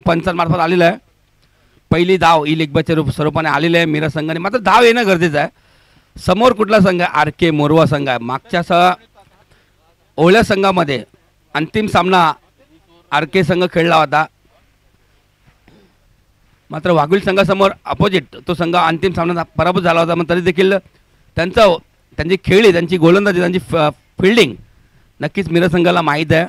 पंचांमार्फत आलेलं आहे. पहिली धाव ही लेगबाच्या स्वरूपाने आलेली आहे मीरा संघाने. मात्र धाव येणं गरजेचं आहे. समोर कुठला संघ आहे? आर के मोरवा संघ आहे. मागच्या ओहळ्या संघामध्ये अंतिम सामना आर के संघ खेळला होता. मात्र वाघुल संघासमोर अपोजिट तो संघ अंतिम सामन्यात पराभूत झाला होता. मग तरी देखील त्यांची खेळी, त्यांची गोलंदाजी, त्यांची फिल्डिंग नक्कीच मीरा संघाला माहीत आहे.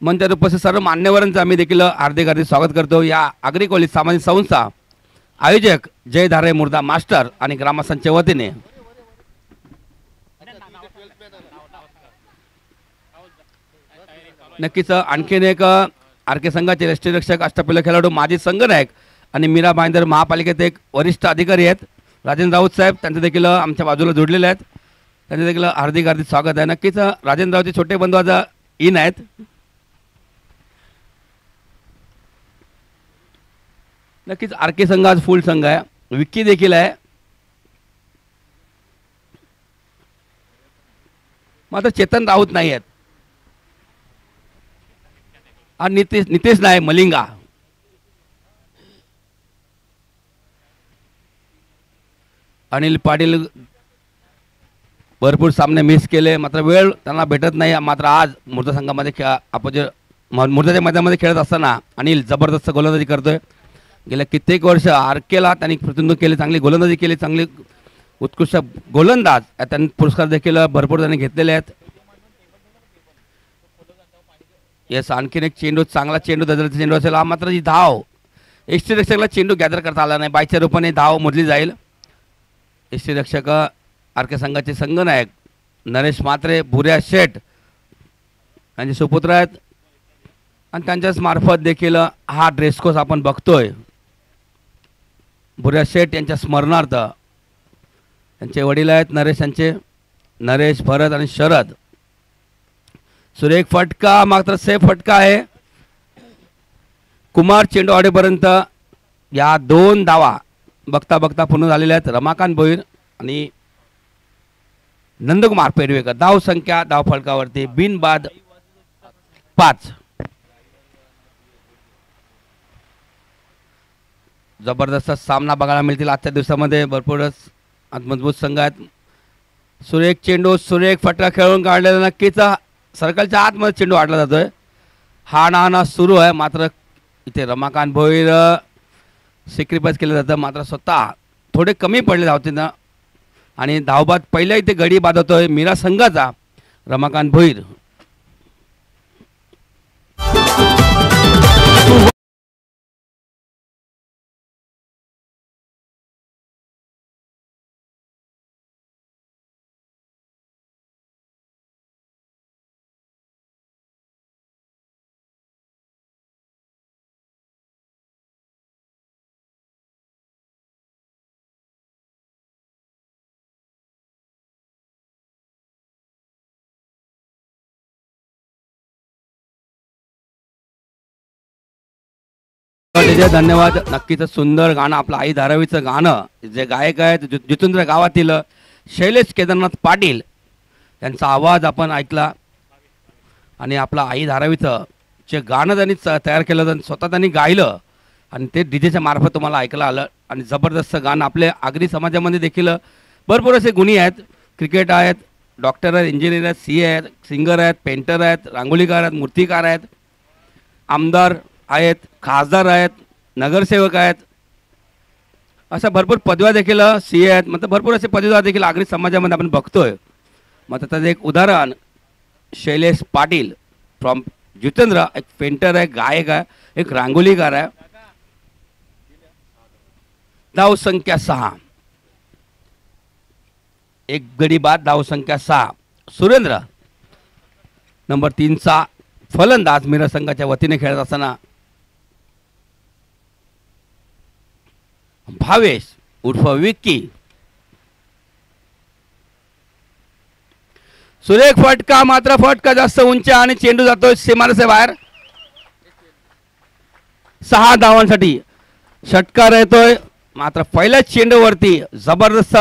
मंचावर उपस्थित सर्व मान्यवरांचं आम्ही देखील हार्दिक स्वागत करतो. या आगरी कॉलेज सामाजिक संस्था आयोजक जय धारे मुर्दा मास्टर आणि ग्रामस्थांच्या वतीने नक्कीच आणखीन एक आर के संघाचे राष्ट्रीय रक्षक, अष्टपैलू खेळाडू, माजी संघनायक आणि मीरा भाईंदर महापालिकेत एक वरिष्ठ अधिकारी आहेत राजेंद्र राऊत साहेब. त्यांचे देखील आमच्या बाजूला जोडलेले आहेत. त्यांचे देखील हार्दिक स्वागत आहे. नक्कीच राजेंद्र रावचे छोटे बंधू आज इन आहेत. नक्कीच आर के संघ आज फुल संघ आहे. विक्की देखील आहे. मात्र चेतन राऊत नाही आहेत आणि नितेश नाही, मलिंगा. अनिल पाटील भरपूर सामने मिस केले, मात्र वेळ त्यांना भेटत नाही. मात्र आज मुर्दा संघामध्ये मुर्दाच्या मैदानामध्ये खेळत असताना अनिल जबरदस्त गोलंदाजी करतोय. गेल्या कित्येक वर्ष आर केला त्यांनी प्रतिनिधित्व केले, चांगली गोलंदाजी केली, चांगली उत्कृष्ट गोलंदाज त्यांनी पुरस्कार देखील भरपूर त्यांनी घेतलेले आहेत. येस, आणखीन एक चेंडू, चांगला चेंडू, दर्जाचा चेंडू असेल हा. मात्र ही धाव एसटी रक्षकाला चेंडू गॅदर करता आला नाही. बायच्या रूपाने धाव मोजली जाईल. एसटी रक्षक आर के संघाचे संघनायक नरेश म्हात्रे, भुऱ्या शेठ यांचे सुपुत्र आहेत आणि त्यांच्याच मार्फत देखील हा ड्रेसकोस आपण बघतोय. भुऱ्या शेठ यांच्या स्मरणार्थ त्यांचे वडील आहेत नरेश यांचे, नरेश, भरत आणि शरद. सुरेख फटका, मात्र सेफ फटका आहे. कुमार चेंडू आडेपर्यंत या 2 धावा बघता बघता पूर्ण झालेल्या आहेत. रमाकांत भोईर आणि नंदकुमार पेडवेकर. धाव संख्या धाव फलकावरती बिनबाद 5. जबरदस्त सामना बघायला मिळतील आजच्या दिवसामध्ये. भरपूरच मजबूत संघ आहेत. सुरेख चेंडू, सुरेख फटका खेळून काढलेला. नक्कीच सर्कलच्या आतमध्ये चेंडू आडला जातोय. हाणाहाणा सुरू आहे. मात्र इथे रमाकांत भोईर सेक्रिफाईस केलं जातं. मात्र स्वतः थोडे कमी पडले धावतीनं आणि धावबाद पहिल्या इथे गडी बाद होतोय मीरा संघाचा रमाकांत भोईर. धन्यवाद. नक्कीच सुंदर गाणं आपलं आई धारावीचं गाणं. जे गायक आहेत जितेंद्र गावातील शैलेश केदारनाथ पाटील यांचा आवाज आपण ऐकला आणि आपला आई धारावीचं जे गाणं त्यांनी तयार केलं, त्यांनी स्वतः त्यांनी गायलं आणि ते डीजेच्या मार्फत तुम्हाला ऐकायला आलं. आणि जबरदस्त गाणं. आपल्या आगरी समाजामध्ये देखील भरपूर असे गुणी आहेत. क्रिकेट आहेत, डॉक्टर आहेत, इंजिनियर आहेत, CA आहेत, सिंगर आहेत, पेंटर आहेत, रांगोळीकार आहेत, मूर्तिकार आहेत, आमदार आहेत, खासदार आहेत, नगरसेवक आहेत, अशा भरपूर पदव्या देखील CA आहेत. मतलब भरपूर असे पदवीदार देखील आगरी समाजामध्ये आपण बघतोय. मग त्याचं एक उदाहरण शैलेश पाटील फ्रॉम जितेंद्र, एक पेंटर आहे, गायक आहे, एक रांगोलीकार आहे. धाव संख्या 6, एक गडी बाद. धाव संख्या 6. सुरेंद्र नंबर 3चा फलंदाज मीरा संघाच्या वतीने खेळत असताना भावेश उर्फ विक्की. सुरेख फटका, मात्र फटका जास्त उंच आणि चेंडू जातोय सीमारेषे बाहेर. 6 धावांसाठी षटकार येतोय. मात्र पहिल्याच चेंडूवरती जबरदस्त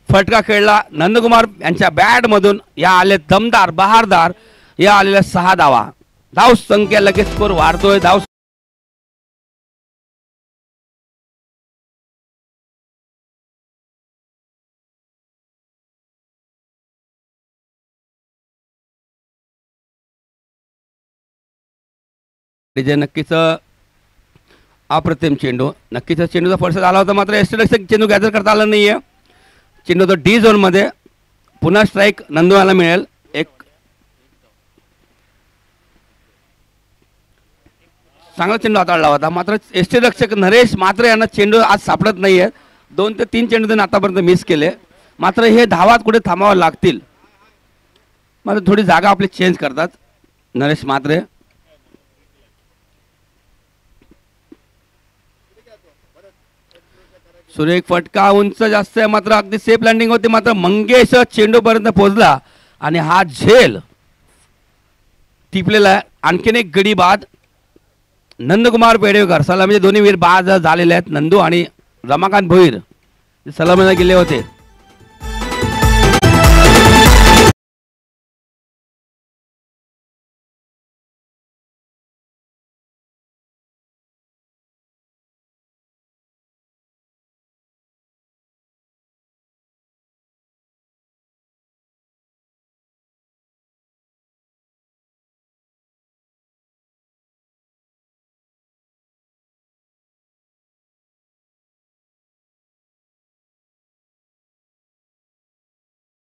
फटका खेळला नंदकुमार यांच्या बॅट मधून. या आले दमदार, बहारदार या आलेल्या 6 धावा. धाव संख्या लगेच स्कोर वाढतोय. धाव जे नक्कीच अप्रतिम चेंडू. नक्कीच चेंडूचा फरसा झाला होता, मात्र यष्टीरक्षक चेंडू गॅदर करता आला नाहीये. चेंडू तो डी झोन मध्ये. पुन्हा स्ट्राईक नंदूला मिळेल. एक चांगला चेंडू हाताळला होता, मात्र यष्टीरक्षक नरेश मात्र यांना चेंडू आज सापडत नाहीये. 2 ते 3 चेंडू त्यांनी आतापर्यंत मिस केले. मात्र हे धावात कुठे थांबावं लागतील. मात्र थोडी जागा आपली चेंज करतात नरेश मात्रे. सुरेख फटका उंच जास्त आहे, मात्र अगदी सेफ लँडिंग होती. मात्र मंगेश चेंडू पर्यंत पोहोचला आणि हा झेल टिपलेला आहे. आणखीन एक गडी बाद. नंदकुमार पेडवेकर सलामीचे दोन्ही वीर बाद झालेले आहेत. नंदू आणि रमाकांत भोईर सलामीला गेले होते.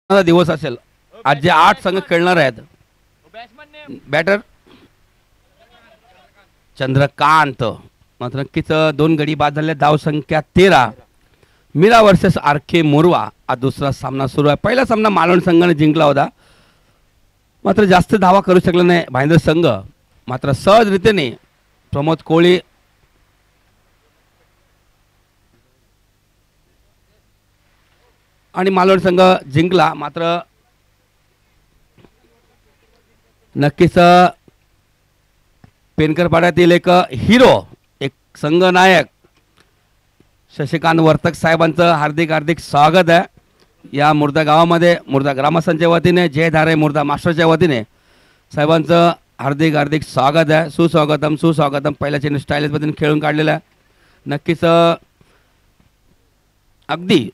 दिवस असेल आज जे 8 संघ खेळणार आहेत. बॅटर चंद्रकांत. मात्र नक्कीच 2 गडी बाद झाले. धाव संख्या 13. मीरा वर्सेस आर के मोरवा हा दुसरा सामना सुरू आहे. पहिला सामना मालवण संघाने जिंकला होता, मात्र जास्त धावा करू शकला नाही भाईंदर संघ. मात्र सहजरीतीने प्रमोद कोळी आणि मालवण संघ जिंकला. मात्र नक्कीच पेनकरपाड्यातील एक हिरो, एक संघनायक शशिकांत वर्तक साहेबांचं हार्दिक हार्दिक स्वागत आहे या मुर्दा गावामध्ये. मुर्दा ग्रामस्थांच्या वतीने, जय धारे मुर्दा मास्टरच्या वतीने साहेबांचं हार्दिक हार्दिक स्वागत आहे. सुस्वागतम सुस्वागतम. पहिल्या चेंडू स्टाईलिश पद्धतीने खेळून काढलेला आहे. नक्कीच अगदी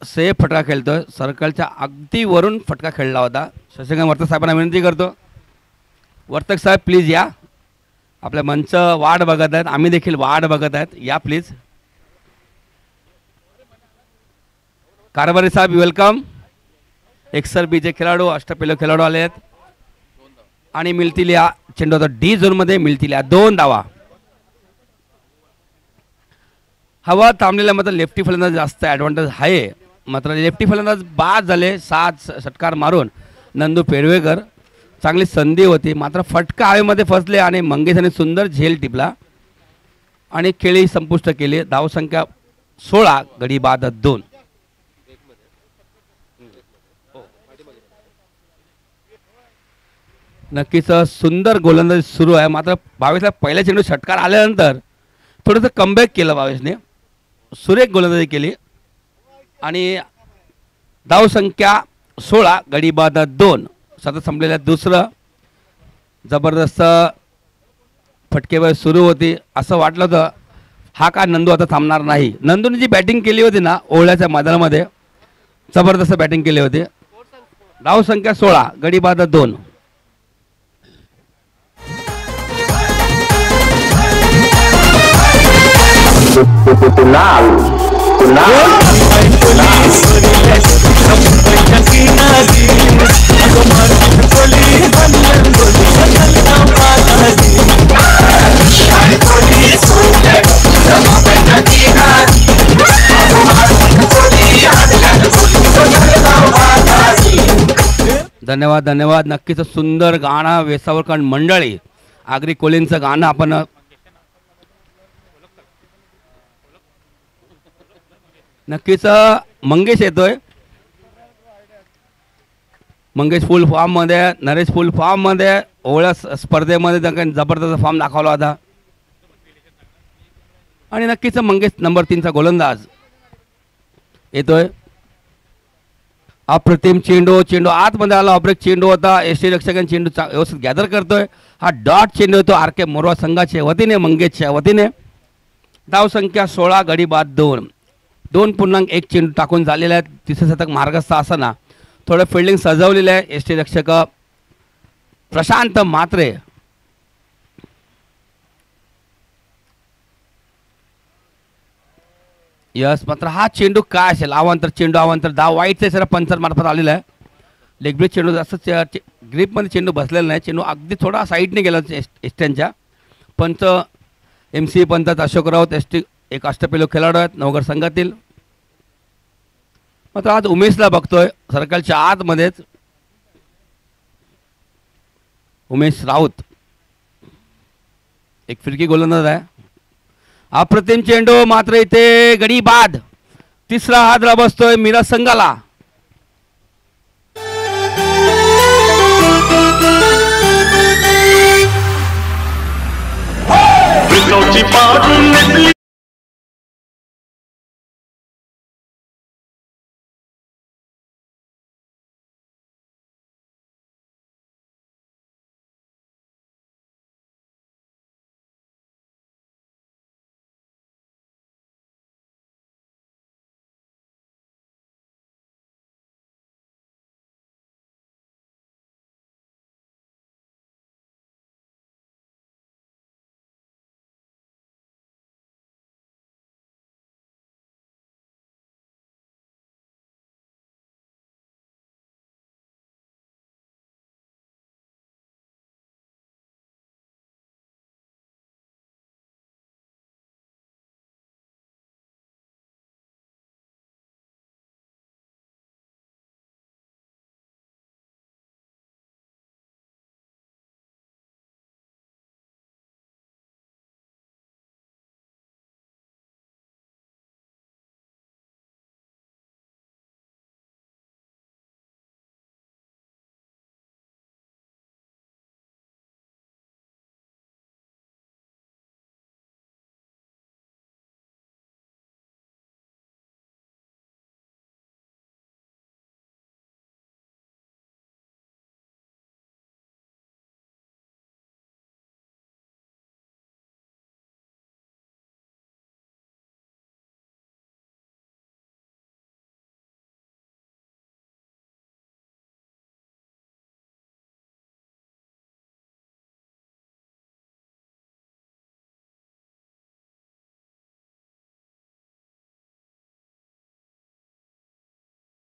सेफ फटका खेळतोय. सर्कलच्या अगदी वरून फटका खेळला होता. शशिकांत वर्तक साहेबांना विनंती करतो, वर्तक साहेब प्लीज या. आपल्या मंच वाट बघत आहेत, आम्ही देखील वाट बघत आहेत, या प्लीज. कारभारी Saheb welcome. एक्सर बीचे खेळाडू, अष्टपैलू खेळाडू आले आहेत आणि मिळतील या चेंडू होता डी झोनमध्ये. मिळतील या 2 धावा. हवा थांबलेल्या मात्र लेफ्टी फलंदाज जास्त ॲडव्हान्टेज आहे. मात्र लेफ्टी फलंदाज बाद झाले 7 षटकार मारून. नंदू पेडवेकर चांगली संधी होती, मात्र फटका हवेमध्ये फसले आणि मंगेशाने सुंदर झेल टिपला आणि खेळी संपुष्ट केली. धावसंख्या 16. गडी बाद 2. नक्कीच सुंदर गोलंदाजी सुरू आहे. मात्र भावेशला पहिल्या चेंडू षटकार आल्यानंतर थोडंसं कमबॅक केलं भावेशने. सुरेख गोलंदाजी केली आणि धावसंख्या 16. गडी बाद 2. सतत संपलेल्या दुसरं जबरदस्त फटकेबाजी सुरू होती. असं वाटलं होतं हा का नंदू आता थांबणार नाही. नंदूने जी बॅटिंग केली होती ना ओवळ्याच्या मैदानामध्ये, जबरदस्त बॅटिंग केली होती. धावसंख्या 16. गडी बाद 2. धन्यवाद धन्यवाद. नक्कीच सुंदर गाणं वेसावरकर मंडळी आगरी कोलींचं गाणं आपण नक्कीच. मंगेश येतोय. मंगेश फुल फॉर्म मध्ये, नरेश फुल फॉर्म मध्ये. ओवळ्या स्पर्धेमध्ये त्यांनी जबरदस्त फॉर्म दाखवला होता आणि नक्कीच मंगेश नंबर 3चा गोलंदाज येतोय. अप्रतिम चेंडू, चेंडू आतमध्ये आला, ऑब्रेक चेंडू होता, एसटी रक्षकांनी चेंडू व्यवस्थित गॅदर करतोय. हा डॉट चेंडू होतो आर के मोरवा संघाच्या वतीने, मंगेशच्या वतीने. धाव संख्या 16, गडी बाद 2. 2.1 चेंडू टाकून झालेले आहेत. तिसरे शतक मार्गस्थ असताना थोडं फिल्डिंग सजवलेलं आहे. एसटी रक्षक प्रशांत म्हात्रे. यस, मात्र हा चेंडू काय असेल, अवांतर चेंडू, अवांतर धाव वाईटचे सर पंचर मार्फत आलेला आहे. लेग ब्रेक चेंडू जास्त ग्रीपमध्ये चेंडू बसलेला नाही, चेंडू अगदी थोडा साईडने गेला एसट्यांच्या. पंच M C panchayat Ashok Raut, ST एक अष्टपैलू खेळाडू आहेत नवगड संघातील. मात्र आज उमेशला बघतोय सर्कलच्या आतमध्येच. उमेश राऊत एक फिरकी गोलंदाज आहे. अप्रतिम चेंडू, मात्र इथे गडी बाद. तिसरा हादरा बसतोय मिरज संघाला.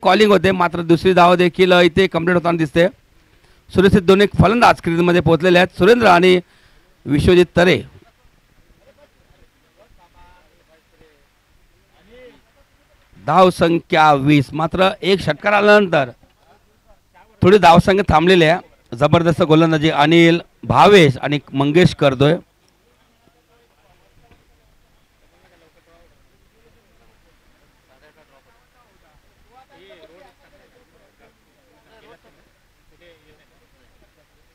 कॉलिंग होते, मात्र दुसरी धाव देखील इथे कंप्लीट होताना दिसते. सुरक्षित दोन एक फलंदाज क्रीजमध्ये पोहोचलेले आहेत, सुरेंद्र आणि विश्वजित तरे. धाव संख्या 20. मात्र एक षटकार आल्यानंतर थोडी धावसंख्या थांबलेली आहे. जबरदस्त गोलंदाजी अनिल, भावेश आणि मंगेश करतोय.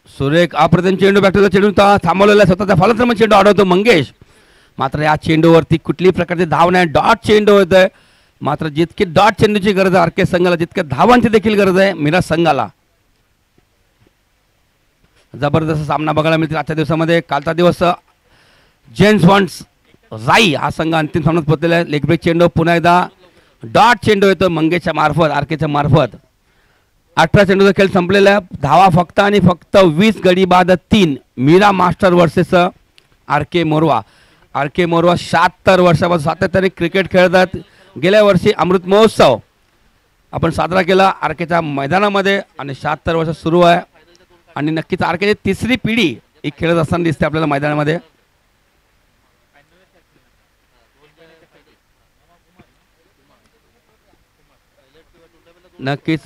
सुरेख अप्रतिम चेंडू, बॅटरचा चेंडू थांबवलेला स्वतःचा फलंदाज चेंडू अडवतो मंगेश. मात्र या चेंडूवरती कुठलीही प्रकारची धाव नाही, डॉट चेंडू होत आहे. मात्र जितकी डॉट चेंडूची गरज आहे आर के संघाला, तितक्या धावांची देखील गरज आहे मिरज संघाला. जबरदस्त सामना बघायला मिळतील आजच्या दिवसामध्ये. कालचा दिवस जेम्स वॉन्स राई हा संघ अंतिम सामन्यात पोहोचलेला आहे. लेग ब्रेक चेंडू पुन्हा एकदा डॉट चेंडू येतो मंगेशच्या मार्फत, आर केच्या मार्फत. 18 चेंडूचा खेळ संपलेला आहे. धावा फक्त आणि फक्त 20, गडी बाद 3. मीरा मास्टर वर्सेस आर के मोरवा. आर के मोरवा 76 वर्षापासून सातत्याने क्रिकेट खेळतात. गेल्या वर्षी अमृत महोत्सव आपण साजरा केला आर केच्या मैदानामध्ये आणि 76 वर्ष सुरू आहे. आणि नक्कीच आर केची तिसरी पिढी ही खेळत असताना दिसते आपल्याला मैदानामध्ये. नक्कीच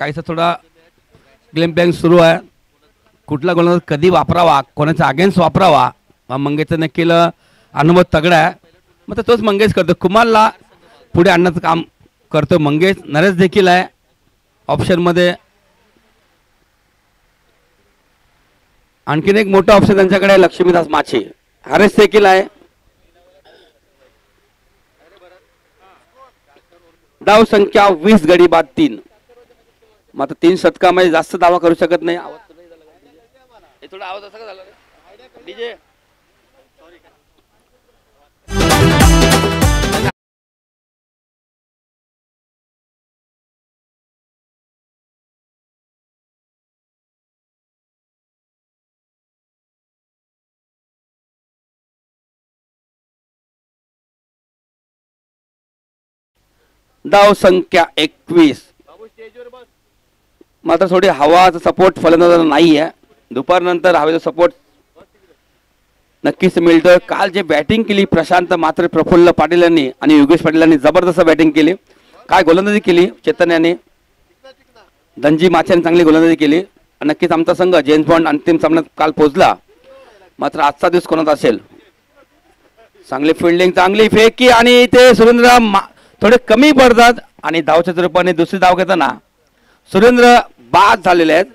काहीसा थोडा गेम प्लॅन सुरू आहे. कुठला गोलंदाज कधी वापरावा, कोणाचा अगेन्स्ट वापरावा, मंगेशचं नक्कीच अनुभव तगडा आहे. मग तोच मंगेश करतो. कुमारला पुढे आणण्याचं काम करतो मंगेश. नरेश देखील आहे ऑप्शनमध्ये. आणखीन एक मोठा ऑप्शन त्यांच्याकडे आहे लक्ष्मीदास माछी. हरेश देखील आहे. धाव संख्या 20 गडी बाद 3. मात्र 3 शतकामध्ये जास्त धावा करू शकत नाही. थोडा आवाज असा का झाला डीजे. धाव संख्या 21. मात्र थोडी हवाचा सपोर्ट फलंदाजाला नाही आहे. दुपारनंतर हवेचा सपोर्ट नक्कीच मिळतोय. काल जे बॅटिंग केली प्रशांत मात्र प्रफुल्ल पाटील यांनी आणि योगेश पाटील यांनी जबरदस्त बॅटिंग केली. काय गोलंदाजी केली चेतन यांनी, धनजी माछ्याने चांगली गोलंदाजी केली. नक्कीच आमचा संघ जेम्स बॉन्ड अंतिम सामन्यात काल पोहोचला. मात्र आजचा दिवस कोणाचा असेल. चांगली फिल्डिंग, चांगली फेकी आणि ते सुरेंद्र थोडे कमी पडतात आणि धावच्या रूपाने दुसरी धाव घेताना सुरेंद्र बाद झालेले आहेत.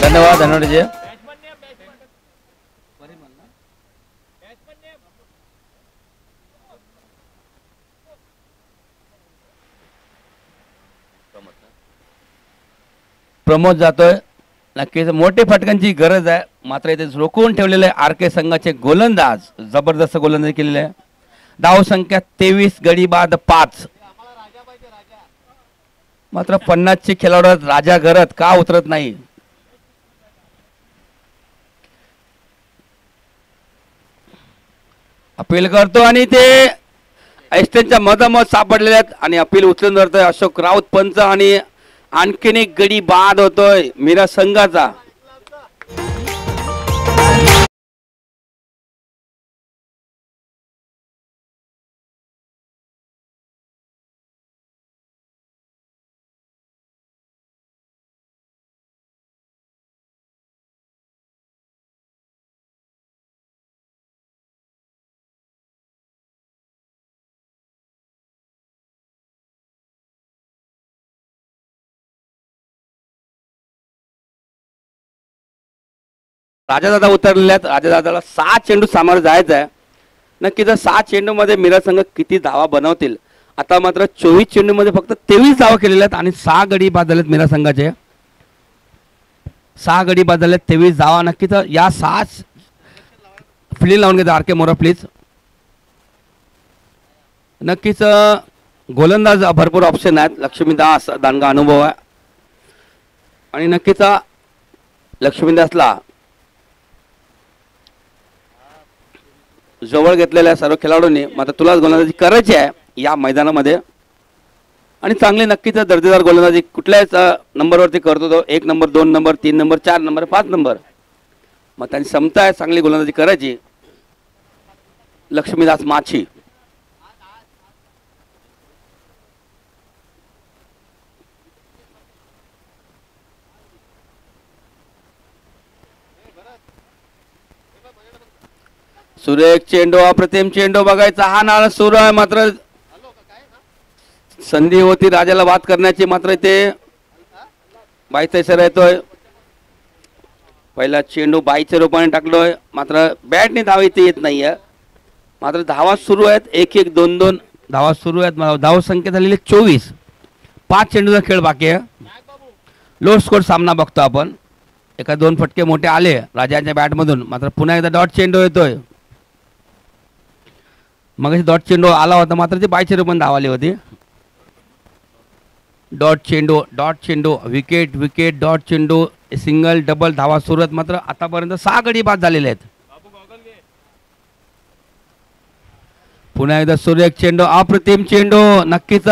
धन्यवाद धन्यवाद. प्रमोद जातोय. नक्कीच मोठे फटकांची गरज आहे. मात्र इथे रोखून ठेवलेले आर के संघाचे गोलंदाज जबरदस्त गोलंदाजी केलेले आहे. धाव संख्या 23 गडी बाद 5. मात्र 50चे खेळाडू राजा घरत का उतरत नाही. अपील करतो आणि ते ऐस्टनच्या मधोमध सापडलेले आहेत आणि अपील उचलून धरतोय अशोक राऊत पंच आणि आणखीन एक गडी बाद होतोय मीरा संघाचा. राजादादा उतरलेले आहेत. राजादादाला 6 चेंडू सामोरं जायचं आहे. नक्की जर 6 चेंडू मध्ये मीरा संघ किती धावा बनवतील. आता मात्र 24 चेंडू मध्ये फक्त 23 धावा केलेल्या आहेत आणि 6 गडी बाद झालेत मीरा संघाचे. 6 गडी बाद झालेत 23 धावा. नक्की तर या 6 फिल्डिंग लावून घेतात आर के मोरा प्लीज. नक्कीच गोलंदाज भरपूर ऑप्शन आहेत. लक्ष्मीदास दांडगा अनुभव आहे आणि नक्कीच लक्ष्मीदासला जवळ घेतलेल्या सर्व खेळाडूंनी मात्र तुलाच गोलंदाजी करायची आहे या मैदानामध्ये आणि चांगली नक्कीच दर्जेदार गोलंदाजी कुठल्याच नंबरवरती करतो तो. 1 number 2 number 3 number 4 number 5 number मग त्यांची क्षमता आहे चांगली गोलंदाजी करायची. लक्ष्मीदास माछी सुरेख चेंडू अप्रतिम चेंडू बघायचा हा नाळ सुरू आहे मात्र संधी होती राजाला वाद करण्याची मात्र ते बाईचा इशारा येतोय. पहिला चेंडू बाईच्या रूपाने टाकलोय मात्र बॅटने धाव इथे येत नाहीये. मात्र धावा सुरू आहेत 1-1 2-2 धावा सुरू आहेत. धाव संख्या झालेली 24. 5 चेंडूचा खेळ बाकी आहे. लो स्कोर सामना बघतो आपण. एका 2 फटके मोठे आले राजाच्या बॅटमधून मात्र पुन्हा एकदा डॉट चेंडू येतोय. मग डॉट चेंडू आला होता मात्र ती बाईच्या रूपाने धाव आली होती. डॉट चेंडू विकेट विकेट डॉट चेंडू सिंगल डबल धावा सुरू आहेत. मात्र आतापर्यंत 6 गडी बाद झालेले आहेत. पुन्हा एकदा सुरेख चेंडू अप्रतिम चेंडू नक्कीच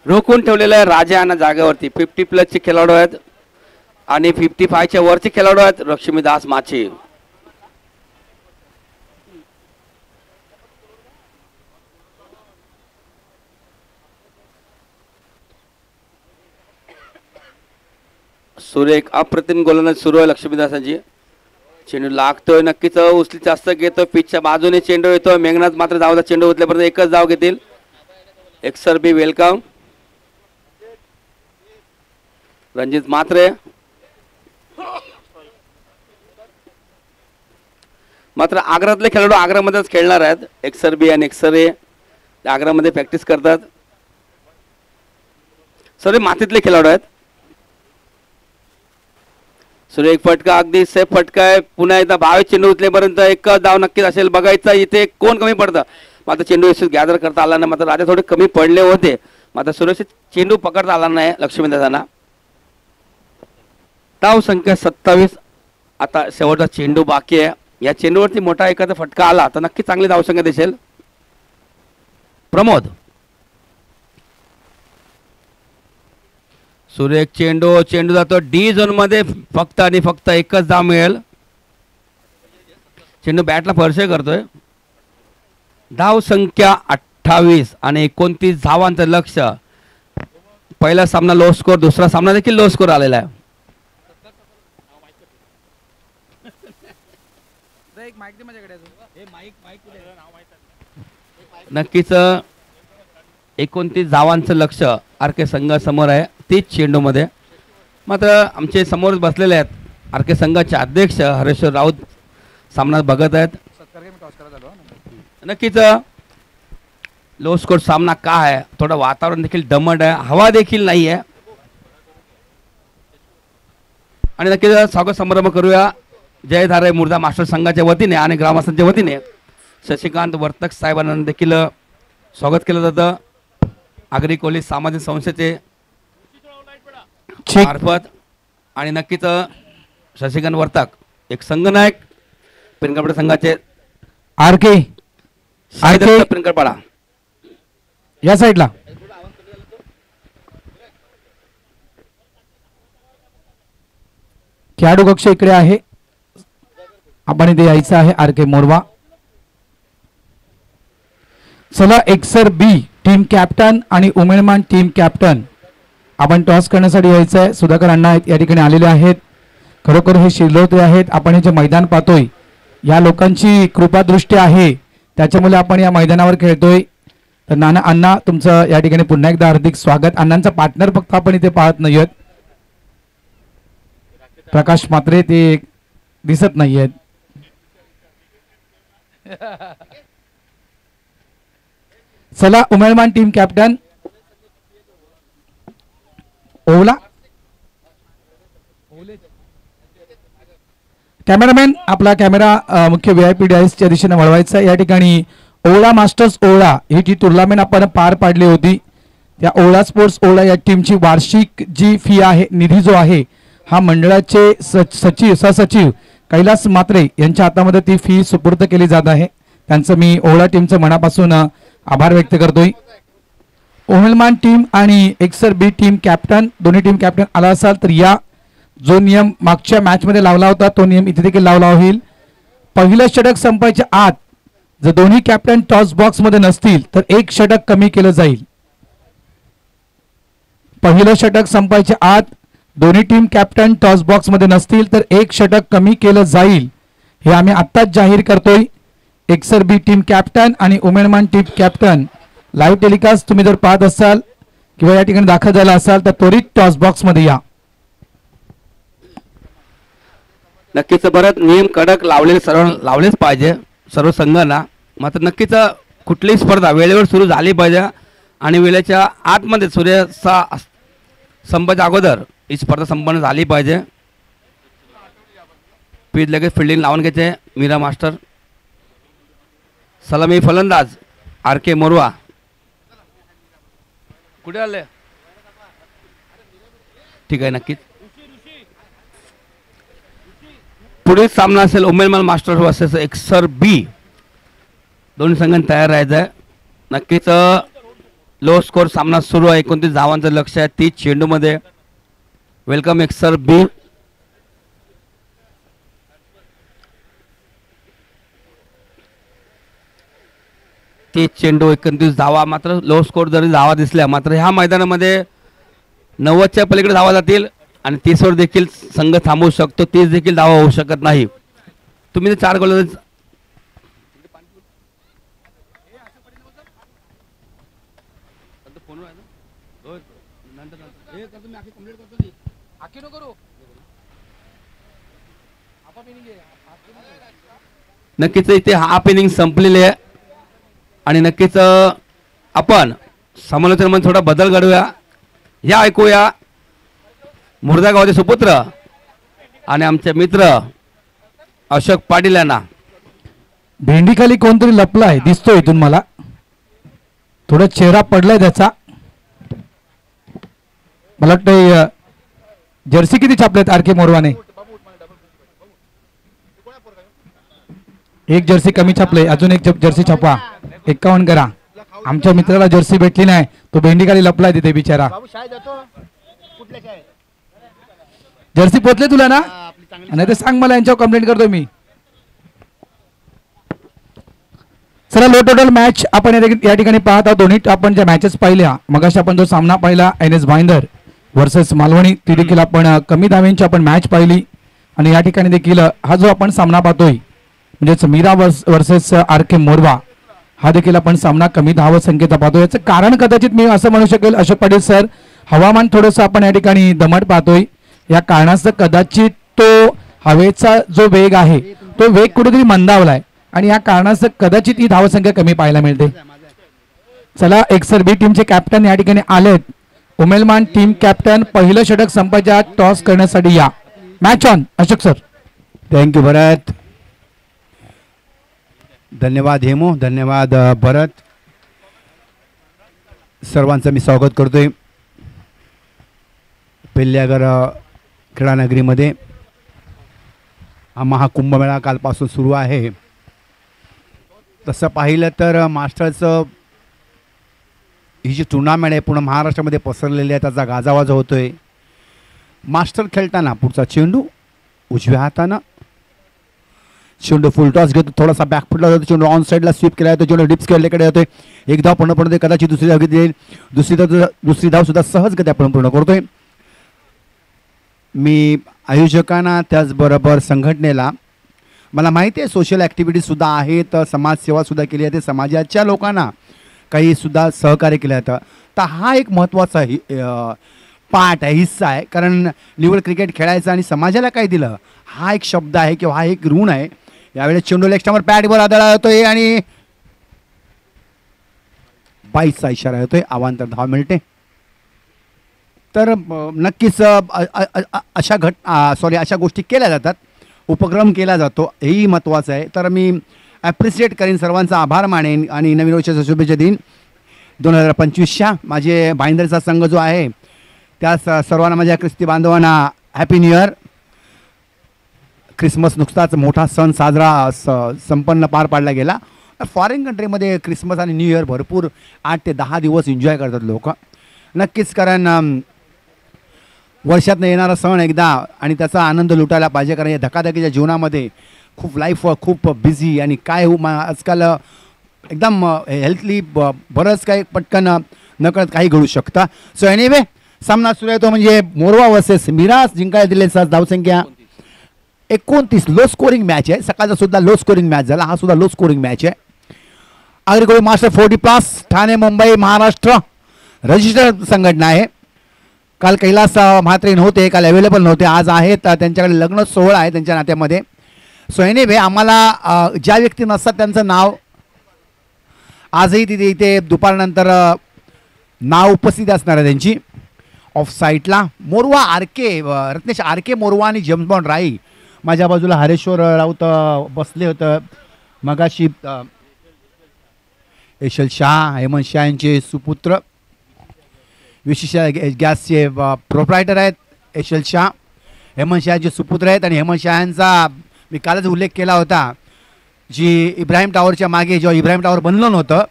रोखून ठेवलेला आहे राजा यांना जागेवरती. 50+ चे खेळाडू आहेत आणि 55च्या वरचे खेळाडू आहेत. लक्ष्मीदास माछी सुरेख अप्रतिम गोलंदाज सुरू आहे लक्ष्मीदासांची. चेंडू लागतोय नक्कीच उचली जास्त घेतोय. पिचच्या बाजूने चेंडू येतोय. मेघनाथ मात्र धावता चेंडू उचल्यापर्यंत एकच धाव घेतील. एक्सर बी वेलकम. रणजित मात्रे मात्र आग्रातले खेळाडू आग्रामध्येच खेळणार आहेत. एक्सर बी आणि एक्सर ए आग्रामध्ये प्रॅक्टिस करतात. सर्व मातीतले खेळाडू आहेत. सुरेख फटका अगदी सेफ फटका आहे. पुन्हा एकदा 22 चेंडू उचलेपर्यंत एक धाव नक्कीच असेल. बघायचं इथे कोण कमी पडतं. मात्र चेंडू यशस्वी गॅदर करता आला नाही. मात्र राजा थोडे कमी पडले होते. मात्र सुरक्षित चेंडू पकडता आला नाही लक्ष्मीदासांना. धाव संख्या 27. आता शेवटचा चेंडू बाकी आहे. या चेंडूवरती मोठा एखादा फटका आला तर नक्की चांगली धाव संख्या दिसेल. प्रमोद सुरेख चेंडू जातो डी झोन मध्ये. फक्त आणि फक्त एकच धाव मिळेल. चेंडू बॅटला स्पर्श करतोय. धाव संख्या 28 आणि 29 धावांचं लक्ष. पहिला सामना लो स्कोर. दुसरा सामना देखील लो स्कोर आलेला आहे. नक्कीच 29 धावांचं लक्ष आर के संघ समोर आहे 30 चेंडू मध्ये. मात्र आमचे समोर बसलेले आहेत आर के संघाचे अध्यक्ष हरेश्वर राऊत सामना बघत आहेत. नक्कीच लो स्कोर सामना का आहे. थोडं वातावरण देखील दमट आहे. हवा देखील नाही आहे आणि नक्कीच स्वागत समारंभ करूया जयधारे मुर्दा मास्टर संघाच्या वतीने आणि ग्रामस्थांच्या वतीने. शशिकांत वर्तक साहेबांना देखील स्वागत केलं जातं. आगरी कोली सामाजिक संस्थेचे मार्फत आणि नक्कीच शशिकांत वर्तक एक संघनायक पिंगळपाडा संघाचे आर के पिंगळपाडा या साईडला. खेळाडू कक्ष इकडे आहे. आपण इथे यायचं आहे. आर के मोरवा. चला एक्सर बी टीम कॅप्टन आणि उमेदमान टीम कॅप्टन आपण टॉस करण्यासाठी यायचं आहे. सुधाकर अण्णा या ठिकाणी आलेले आहेत. खरोखर हे शिरलोते आहेत. आपण हे जे मैदान पाहतोय या लोकांची कृपादृष्टी आहे त्याच्यामुळे आपण या मैदानावर खेळतोय. तर नाना अण्णा तुमचं या ठिकाणी पुन्हा एकदा हार्दिक स्वागत. अण्णांचा पार्टनर फक्त आपण इथे पाहत नाहीयेत. प्रकाश मात्रे ते दिसत नाहीयेत. चला उमेदवान टीम कॅप्टन ओला कॅमेरामॅन आपला कॅमेरा मुख्य VIP डायसच्या दिशेने वळवायचा. या ठिकाणी ओळा मास्टर्स ओळा ही जी टुर्नामेंट आपण पार पाडली होती, त्या ओळा स्पोर्ट्स ओळा या टीमची वार्षिक जी फी आहे, निधी जो आहे, हा मंडळाचे सहसचिव कैलास म्हात्रे यांच्या हातामध्ये ती फी सुपूर्द केली जात आहे. त्यांचं मी ओळा टीमचं मनापासून आभार व्यक्त करतोय. ओहलमान टीम आणि एक्सर बी टीम कॅप्टन, दोन्ही टीम कॅप्टन आला असाल तर या जो नियम मागच्या मॅचमध्ये लावला होता तो नियम इथे देखील लावला होईल. पहिलं षटक संपायच्या आत जर दोन्ही कॅप्टन टॉस बॉक्स मध्ये नसतील तर एक षटक कमी केलं जाईल. पहिलं षटक संपायच्या आत दोन्ही टीम कॅप्टन टॉस बॉक्स मध्ये नसतील तर एक षटक कमी केलं जाईल. हे आम्ही आत्ताच जाहीर करतोय. एक्सर बी टीम कॅप्टन आणि उमेदमान टीम कॅप्टन लाईव्ह टेलिकास्ट तुम्ही जर पाहत असाल किंवा या ठिकाणी दाखल झाला असाल तर त्वरित टॉस बॉक्स मध्ये या. नक्कीच परत नियम कडक लावलेच पाहिजे सर्व संघांना. मात्र नक्कीच कुठलीही स्पर्धा वेळेवर सुरू झाली पाहिजे आणि वेळेच्या आतमध्ये सूर्याचा संपाच्या अगोदर ही स्पर्धा संपन्न झाली पाहिजे. पीच लगेच फिल्डिंग लावून घ्यायचे मीरा मास्टर. सलामी फलंदाज आर के मोरवा. कुठे आले? ठीक आहे, नक्कीच पुढील सामना असेल उमेदमान मास्टर वर्सेस एक्सर बी. दोन्ही संघांनी तयार राहायचं आहे. नक्कीच लो स्कोर सामना सुरू आहे. 29 धावांचं लक्ष आहे 30 चेंडूमध्ये. वेलकम एक्सर बी. ते चेंडू 29 धावा. मात्र लो स्कोर जरी धावा दिसल्या मात्र ह्या मैदानामध्ये 90च्या पलीकडे धावा जातील आणि 30 वर देखील संघ थांबवू शकतो. 30 देखील धावा होऊ शकत नाही. तुम्ही 4 गोल नक्कीच इथे हाफ इनिंग संपलेली आहे आणि नक्कीच आपण समालोचनामध्ये थोडा बदल घडूया. या ऐकूया मुर्दा गावचे सुपुत्र आणि आमचे मित्र अशोक पाटील यांना. भेंडीखाली कोणतरी लपलाय दिसतो इथून मला. थोडा चेहरा पडलाय त्याचा. मला वाटतं जर्सी किती छापलेत आर के मोरवाने? एक जर्सी कमी छापले. अजून एक जर्सी छापा. 51 करा. आमच्या मित्राला जर्सी भेटली नाही. तो भेंडीखाली लपलाय तिथे बिचारा. जर्सी पोचले तुला ना? नाही तर सांग मला, यांच्यावर कंप्लेंट करतोय मी. चला लो टोटल मॅच आपण या ठिकाणी पाहत आहोत. दोन्ही आपण ज्या मॅचेस पाहिल्या मगाशी आपण जो सामना पाहिला NS भाईंदर वर्सेस मालवणी, ती देखील आपण कमी धाव्यांची आपण मॅच पाहिली. आणि या ठिकाणी देखील हा जो आपण सामना पाहतोय म्हणजेच मीरा वर्सेस आर के मोरवा, हा देखील आपण सामना कमी धाव संख्येचा पाहतोय. याचं कारण कदाचित मी असं म्हणू शकेल अशोक पाटील सर, हवामान थोडंसं आपण या ठिकाणी दमट पाहतोय. या कारणास्तव कदाचित तो हवेचा जो वेग आहे तो वेग कुठेतरी मंदावलाय आणि या कारणास्तव कदाचित ही धावसंख्या कमी पाहायला मिळते. चला एक्सर बी टीमचे कॅप्टन या ठिकाणी आलेत. उमेलमान टीम कॅप्टन पहिलं षटक संपायच्या टॉस करण्यासाठी या. Match on Ashok sir. Thank you Bharat. धन्यवाद हेमू. धन्यवाद भरत. सर्वांचं मी स्वागत करतोय पेल्ल्यागर क्रीडानगरीमध्ये. हा महाकुंभमेळा कालपासून सुरू आहे. तसं पाहिलं तर मास्टर्सचं ही जी टुर्नामेंट आहे पूर्ण महाराष्ट्रामध्ये पसरलेली आहे, त्याचा गाजावाजा होतोय. मास्टर खेळताना पुढचा चेंडू उजव्या हातानं, चेंडू फुल टॉस घेतो, थोडासा बॅकफुटला जातो, चेंडू ऑन साईडला स्वीप केला जातो, चेंडू डिप्स केल्याकडे येतोय. एक धाव पूर्ण पडते, कदाचित दुसरी धाव घेतली जाईल. दुसरी धाव सुद्धा सहजगत्या आपण पूर्ण करतोय. मी आयोजकांना त्याचबरोबर संघटनेला, मला माहिती आहे सोशल ॲक्टिव्हिटीजसुद्धा आहेत, समाजसेवासुद्धा केली जाते, समाजाच्या लोकांना काहीसुद्धा सहकार्य केलं जातं. तर हा एक महत्त्वाचा पार्ट आहे, हिस्सा आहे. कारण लेवल क्रिकेट खेळायचं आणि समाजाला काय दिलं हा एक शब्द आहे किंवा हा एक ऋण आहे. यावेळेस चेंडू लेगस्टंपवर पॅडवर आदळा येतोय आणि 22चा इशारा येतोय. अवांतर धाव मिळते. तर नक्कीच अशा गोष्टी केल्या जातात, उपक्रम केला जातो, हेही महत्त्वाचं आहे. तर मी ॲप्रिशिएट करीन, सर्वांचा आभार मानेन आणि नवीन वर्षाच्या शुभेच्छा देईन. 2025च्या माझे भाईंदरचा संघ जो आहे त्या सर्वांना माझ्या ख्रिस्ती बांधवांना हॅपी न्यू इयर. क्रिसमस नुकताच मोठा सण साजरा संपन्न पार पाडला गेला. फॉरेन कंट्रीमध्ये क्रिसमस आणि न्यू इयर भरपूर 8 ते 10 दिवस एन्जॉय करतात लोक. नक्कीच, कारण वर्षातनं येणारा सण एकदा आणि त्याचा आनंद लुटायला पाहिजे. कारण या धकाधकीच्या जीवनामध्ये खूप लाईफ खूप बिझी आणि काय आजकाल एकदम हेल्थली बरंच काही पटकन नकळत काही घडू शकतं. सो एनिवे, सामना सुरू आहे तो म्हणजे मोरवा वर्सेस मिराज. जिंकायला दिलेली धावसंख्या 29. लो स्कोरिंग मॅच आहे. सकाळचा सुद्धा लो स्कोरिंग मॅच झाला, हा सुद्धा लो स्कोरिंग मॅच आहे. अग्रिकोळी मास्टर 40+, ठाणे मुंबई महाराष्ट्र रजिस्टर्ड संघटना आहे. काल कैलास म्हात्रे नव्हते, काल अवेलेबल नव्हते, आज आहेत. त्यांच्याकडे लग्न सोहळा आहे त्यांच्या नात्यामध्ये. सो एनिवे, आम्हाला ज्या व्यक्ती नसतात त्यांचं नाव आजही तिथे इथे दुपारनंतर नाव उपस्थित असणार आहे त्यांची. ऑफ साईटला मोरवा आरके, रत्नेश आरके मोरवा आणि जेम्स बॉन्ड राई. माझ्या बाजूला हरेश्वर राऊत बसले होतं मगाशी. यशल शाह, हेमंत शाह यांचे सुपुत्र, विशिष्ट गॅसचे प्रोप्रायटर आहेत यशल शाह. हेमंत शाहचे सुपुत्र आहेत आणि हेमंत शाह यांचा मी कालच उल्लेख केला होता. जी इब्राहिम टावरच्या मागे, जेव्हा इब्राहिम टावर बनलं नव्हतं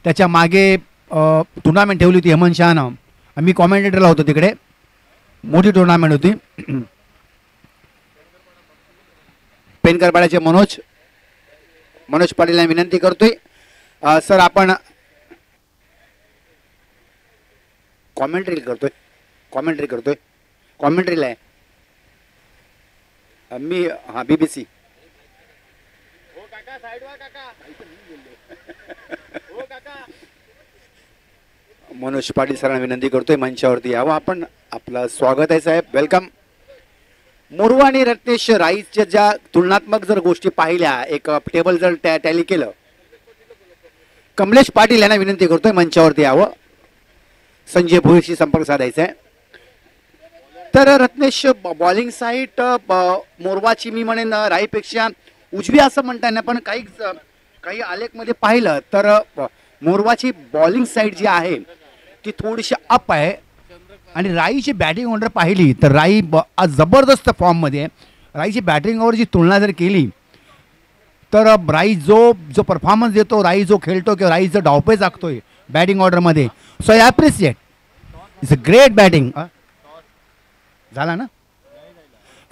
त्याच्या मागे टुर्नामेंट ठेवली होती हेमंत शाहनं. मी कॉमेंटेटरला होतो तिकडे. मोठी टुर्नामेंट होती. पेनकरपाड्याचे मनोज पाटील यांना विनंती करतोय, सर आपण कॉमेंट्री कॉमेंट्रीला आहे मी. हां, BBC. मनोज पाटील सरांना विनंती करतोय मंचावरती यावं. आपण, आपलं स्वागत आहे साहेब, वेलकम. मोरवा आणि रत्नेश राईच्या ज्या तुलनात्मक जर गोष्टी पाहिल्या, एक टेबल जर टॅली केलं, कमलेश पाटील यांना विनंती करतोय मंचावरती यावं. संजय भोईरशी संपर्क साधायचा आहे. तर रत्नेश, बॉलिंग साईट मोरवाची मी म्हणेन राईपेक्षा उजवी असं म्हणता येणार, पण काही आलेखमध्ये पाहिलं तर मोरवाची बॉलिंग साईड जी आहे ती थोडीशी अप आहे. आणि राईची बॅटिंग ऑर्डर पाहिली तर राई आज जबरदस्त फॉर्ममध्ये आहे. राईची बॅटिंगवर जी तुलना जर केली तर राई जो परफॉर्मन्स देतो, राई जो खेळतो किंवा राई जो डावपेच आखतोय बॅटिंग ऑर्डरमध्ये, so I appreciate. It's a great batting. झाला ना.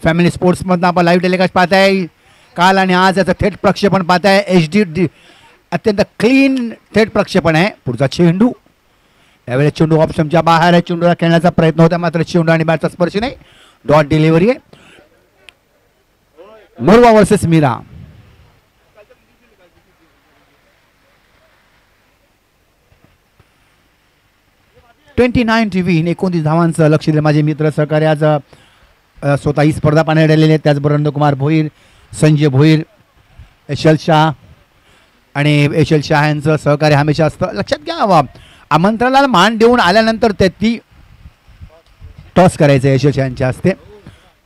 फॅमिली स्पोर्ट्समधनं आपण लाईव्ह टेलिकास्ट पाहताय काल आणि आज याचं थेट प्रक्षेपण पाहताय. HD अत्यंत क्लीन थेट प्रक्षेपण आहे. पुढचा चेंडू, यावेळेस चेंडू ऑप्शनच्या बाहेर आहे. चेंडूला खेळण्याचा प्रयत्न होता मात्र चेंडू आणि बॅटचा स्पर्श नाही. डॉट डिलिव्हरी आहे. मोरवा वर्सेस मीरा. TV 29 धावांचं लक्ष दिलं माझे मित्र सहकारी. आज स्वतः ही स्पर्धा पाहण्यात आलेले आहेत. त्याचबरोबर नंदकुमार भोईर, संजय भोईर, यशल शाह आणि यशल शाह यांचं सहकार्य हमेशा असतं. लक्षात घ्या, आमंत्रणाला मान देऊन आल्यानंतर ती टॉस करायचं यशल शाह यांच्या हस्ते.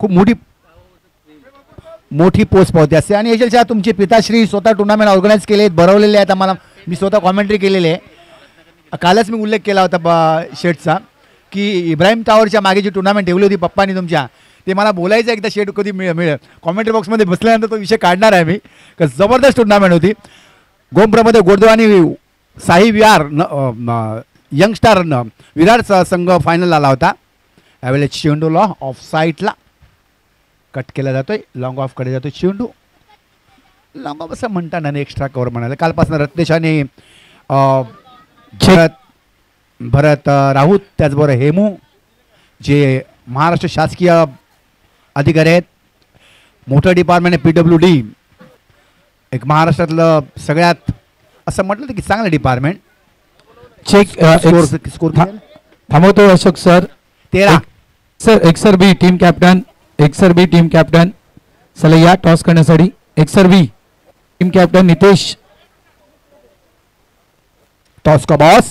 खूप मोठी पोस्ट पावती असते. आणि यशल शाह तुमचे पिताश्री स्वतः टुर्नामेंट ऑर्गनाईज केले आहेत, भरवलेले आहेत. आम्हाला मी स्वतः कॉमेंट्री केलेली आहे. कालच मी उल्लेख केला होता शेठचा की इब्राहिम टावरच्या मागे जी टुर्नामेंट ठेवली होती पप्पानी तुमच्या, ते मला बोलायचं एकदा शेठ कधी मिळेल. कॉमेंट्री बॉक्समध्ये बसल्यानंतर तो विषय काढणार आहे मी. जबरदस्त टुर्नामेंट होती. गोमप्रमध्ये गोडदेव आणि साई विहार यंगस्टार विरारचा संघ फायनल आला होता. यावेळेस चेंडूला ऑफ साईडला कट केला जातोय. लॉंग ऑफकडे जातोय चेंडू. लॉंग ऑफ असं म्हणताना एक्स्ट्रा कव्हर म्हणाले. कालपासून रत्नेशाने भरत राऊत, त्याचबरोबर हेमू जे महाराष्ट्र शासकीय अधिकारी आहेत. मोठं डिपार्टमेंट आहे PWD, एक महाराष्ट्रातलं सगळ्यात असं म्हटलं तर की चांगलं डिपार्टमेंट. चेक स्कोर थांबवतो अशोक सर. 13 सर. एक सर बी टीम कॅप्टन चला या टॉस करण्यासाठी. एक सर बी टीम कॅप्टन नितेश. टॉस का बॉस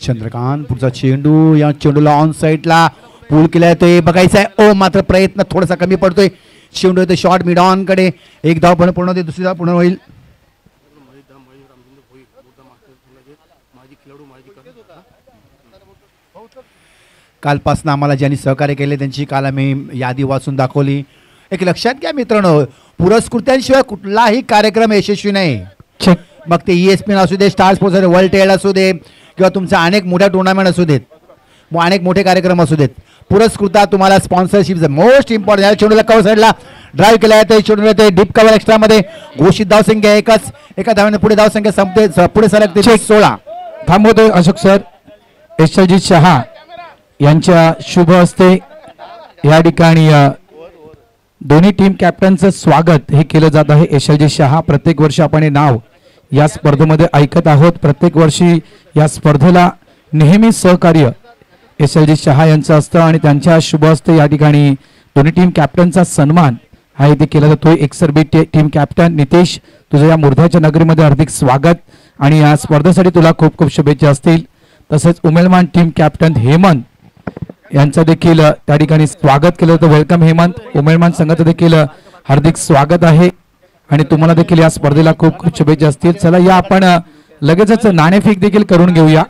चंद्रकांत. पुढचा चेंडू, या चेंडूला ऑन साईडला पूल केलाय ते बघायचं आहे. ओ मात्र प्रयत्न थोडासा कमी पडतोय. चेंडू येतो शॉर्ट मिड ऑन कडे. एक धाव पण पूर्ण होते, दुसरी धाव पूर्ण होईल. कालपासून आम्हाला ज्यांनी सहकार्य केले त्यांची काल आम्ही यादी वाचून दाखवली. एक लक्षात घ्या मित्रांनो, पुरस्कृत्यांशिवाय कुठलाही कार्यक्रम यशस्वी नाही. चेक. मग ते ESPN असू दे, स्टार स्पोर्ट्स वर्ल्ड टेल असू दे, किंवा तुमचा अनेक मोठ्या टुर्नामेंट असू देत, अनेक मोठे कार्यक्रम असू देत, पुरस्कृता तुम्हाला स्पॉन्सरशिप मोस्ट इम्पॉर्टंट. चेंडूला कव्हर साईडला ड्राईव्ह केला जाते, चेंडूला ते डीप कव्हर एक्स्ट्रामध्ये. घोषित धावसंख्या एका धावेने पुढे धावसंख्या संपते, पुढे सरकते 16. थांबवतोय अशोक सर. यशवजीत शहा यांच्या शुभ हस्ते या ठिकाणी दोन्ही टीम कॅप्टनचं स्वागत हे केलं जात आहे. यशवजीत शहा, प्रत्येक वर्षी आपण हे नाव या स्पर्धेमध्ये ऐकत आहोत. प्रत्येक वर्षी या स्पर्धेला नेहमी सहकार्य यशवजीत शहा यांचं असतं आणि त्यांच्या शुभ हस्ते या ठिकाणी दोन्ही टीम कॅप्टनचा सन्मान हा इथे केला जातोय. एकसर बी टीम कॅप्टन नितेश, तुझं या मुर्ध्याच्या नगरीमध्ये हार्दिक स्वागत आणि या स्पर्धेसाठी तुला खूप खूप शुभेच्छा असतील. तसेच उमेलमान टीम कॅप्टन हेमंत यांचं देखील त्या ठिकाणी स्वागत केलं जातं. वेलकम हेमंत. उमेलमान संघाचं देखील हार्दिक स्वागत आहे आणि तुम्हाला देखील या स्पर्धेला खूप खूप शुभेच्छा असतील. चला या आपण लगेचच नाणेफेक देखील करून घेऊया,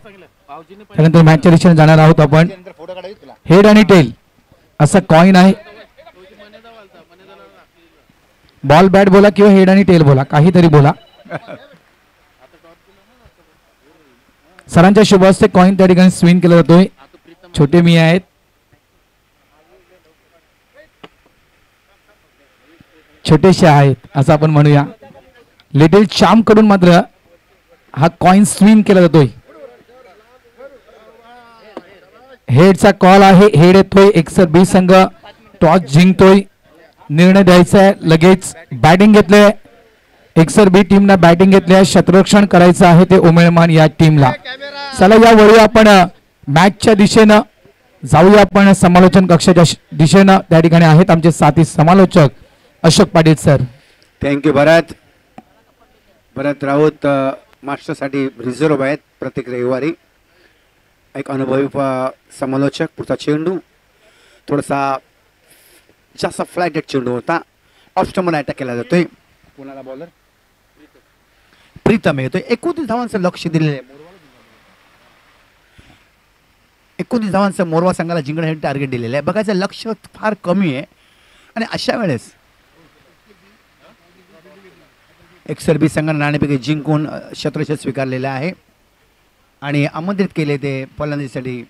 त्यानंतर मॅचच्या दिशेने जाणार आहोत आपण. हेड आणि टेल असा कॉइन आहे. बॉल बॅट बोला किंवा हेड आणि टेल बोला, काहीतरी बोला. सरांच्या शुभ हस्ते कॉइन त्या ठिकाणी स्विंग केला जातोय. छोटे मी आहेत, छोटेसे आहेत असं आपण म्हणूया. लिटिल चाम कडून मात्र हा कॉइन स्विंग केला जातोय. हेडचा कॉल आहे. हेड येतोय. एकसर बी संघ टॉस जिंकतोय. निर्णय द्यायचा आहे लगेच. बॅटिंग घेतले एकसर बी टीमला, बॅटिंग घेतले. क्षेत्ररक्षण करायचं आहे ते उमेळमान या टीमला. चला या वेळी आपण मॅचच्या दिशेनं जाऊया. आपण समालोचन कक्षाच्या दिशेनं त्या ठिकाणी आहेत आमचे साथी समालोचक अशोक पाटील सर. थँक्यू भरत. भरत राऊत मास्टरसाठी रिझर्व्ह आहेत प्रत्येक रविवारी. एक अनुभवी समालोचक. पुढचा चेंडू थोडासा जास्त फ्लायटेड चेंडू होता. ऑफ स्टंपमध्ये अटॅक केला जातोय. कोणाला बॉलर प्रीतम येतोय. 29 धावांचं लक्ष दिलेलं आहे. 29 धावांचं मोरवा संघाला जिंकण्यासाठी टार्गेट दिलेलं आहे. बघायचं लक्ष फार कमी आहे आणि अशा वेळेस एकसर बी संघाने नाणेफेक जिंकून क्षेत्ररक्षण स्वीकारलेलं आहे आणि आमंत्रित केले ते फलंदाजीसाठी.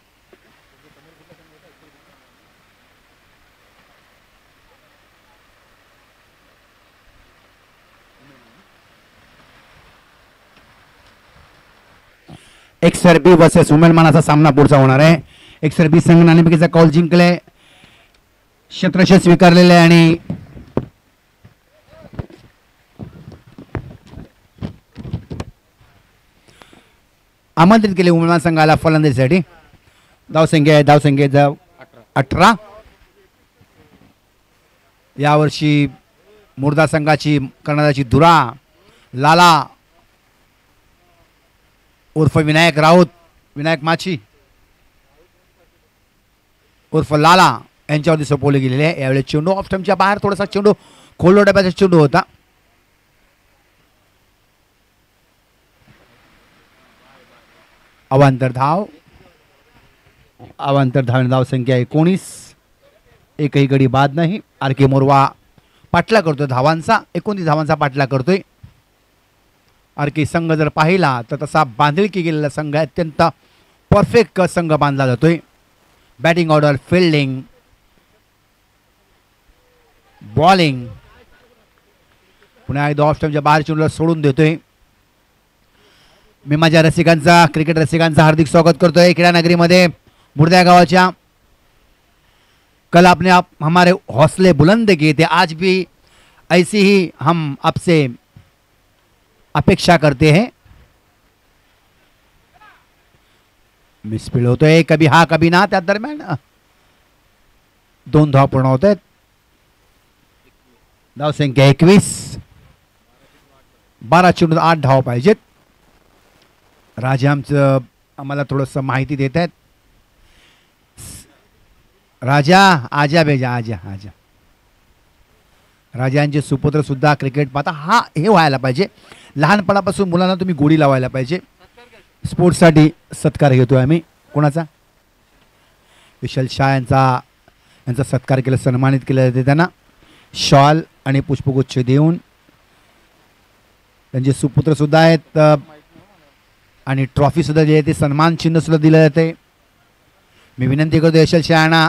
एकसर बी वर्सेस उमेलमान असा सामना पुढचा होणार आहे. एकसर बी संघ नाणेफेकीचा कॉल जिंकले, क्षेत्ररक्षण स्वीकारलेले आणि आमंत्रित केले उमेलमान संघाला फलंदाजीसाठी. धावसंख्या 18. यावर्षी मुर्दा संघाची कर्णधाराची धुरा लाला उर्फ विनायक राऊत, विनायक माची उर्फ लाला यांच्यावरती सोपवले गेलेले आहे. यावेळी चेंडू ऑफ स्टंपच्या बाहेर, थोडासा चेंडू खोल डब्याचा चेंडू होता. अवांतर धावेने धावसंख्या 19. एकही गडी बाद नाही. आर.के. मोरवा पाठला करतोय धावांचा. 29 धावांचा पाठला करतोय. आर.के. संघ जर पाहिला तर तसा बांधिलकी गेलेला संघ आहे. अत्यंत परफेक्ट संघ बांधला जातोय. Batting order, fielding, bowling. पुन्हा एकदा ऑफ स्टंपच्या बाहेर चेंडूला सोडून देतोय. मी माझ्या रसिकांचा, क्रिकेट रसिकांचा हार्दिक स्वागत करतोय क्रीडानगरीमध्ये मुर्द्या गावाच्या. कल आपने हमारे हौसले बुलंद किए थे, आज भी ऐसी ही हम आपसे अपेक्षा करते हैं. मिसफील्ड होतोय, कभी हा कभी ना. त्या दरम्यान 2 धाव पूर्ण होत आहेत. धावसंख्या 21. 12 चेंडूत 8 धाव पाहिजेत. राजा आमचं आम्हाला थोडंसं माहिती देत आहेत. राजा आजा बेजा आजा आजा. राजांचे सुपुत्र सुद्धा क्रिकेट पाहता. हे व्हायला पाहिजे. लहानपणापासून मुलांना तुम्ही गोडी लावायला पाहिजे. स्पोर्ट्ससाठी सत्कार घेतोय आम्ही. कोणाचा? विशाल शाह यांचा सत्कार केला, सन्मानित केलं जाते त्यांना शॉल आणि पुष्पगुच्छ देऊन. त्यांचे सुपुत्र सुद्धा आहेत आणि ट्रॉफी सुद्धा जी आहे ते सन्मान चिन्ह सुद्धा दिलं जाते. मी विनंती करतो विशाल शाहना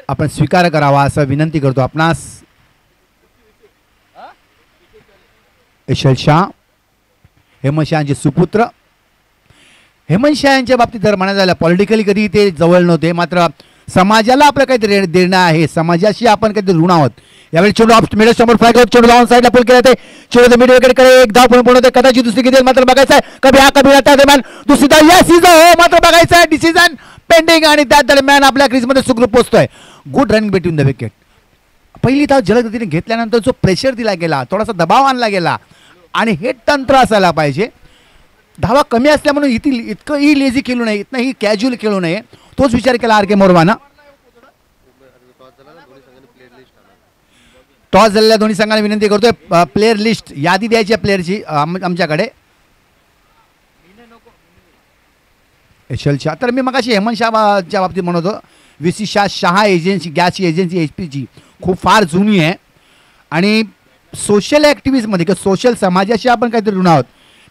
आपण स्वीकार करावा असं विनंती करतो आपणास. विशाल शाह, हेमंत शाह यांचे सुपुत्र. हेमंत शाह यांच्या बाबतीत जर म्हणायचं झालं पॉलिटिकली कधी ते जवळ नव्हते, मात्र समाजाला आपलं काहीतरी देणं आहे, समाजाशी आपण काहीतरी ऋण आहोत. यावेळी चेंडू ऑफ मिडल समोर फ्लाय करत चेंडू लावून साईडला पुल केला. ते चेंडू मिड विकेटकडे एक धाव पूर्ण होते. कदाचित दुसरी किती मात्र बघायचं आहे. कभी हा कभी त्या दरम्यान दुसरी धाव यस इज हो मात्र बघायचं आहे. डिसिजन पेंडिंग आणि त्या दरम्यान आपल्या क्रीजमध्ये सुखरूप पोहोचतोय. Good running between the wicket. पहिली धाव जलदगतीने घेतल्यानंतर जो प्रेशर दिला गेला, थोडासा दबाव आणला गेला आणि हे तंत्र असायला पाहिजे. धावा कमी असल्या म्हणून इतकं ही लेझी खेळू नये, इतकं ही कॅज्युअल खेळू नये, तोच विचार केला आर के मोरवानं. टॉस झालेल्या दोन्ही संघांना विनंती करतोय प्लेअर लिस्ट यादी द्यायची आहे प्लेअरची आमच्याकडे. यशल शाह, तर मी मगाशी हेमंत शाहच्या बाबतीत म्हणत होतो. VC शाह एजन्सी, गॅसची एजन्सी HPची खूप फार जुनी आहे आणि सोशल ॲक्टिव्हिटीजमध्ये किंवा सोशल समाजाशी आपण काहीतरी ऋण आहोत.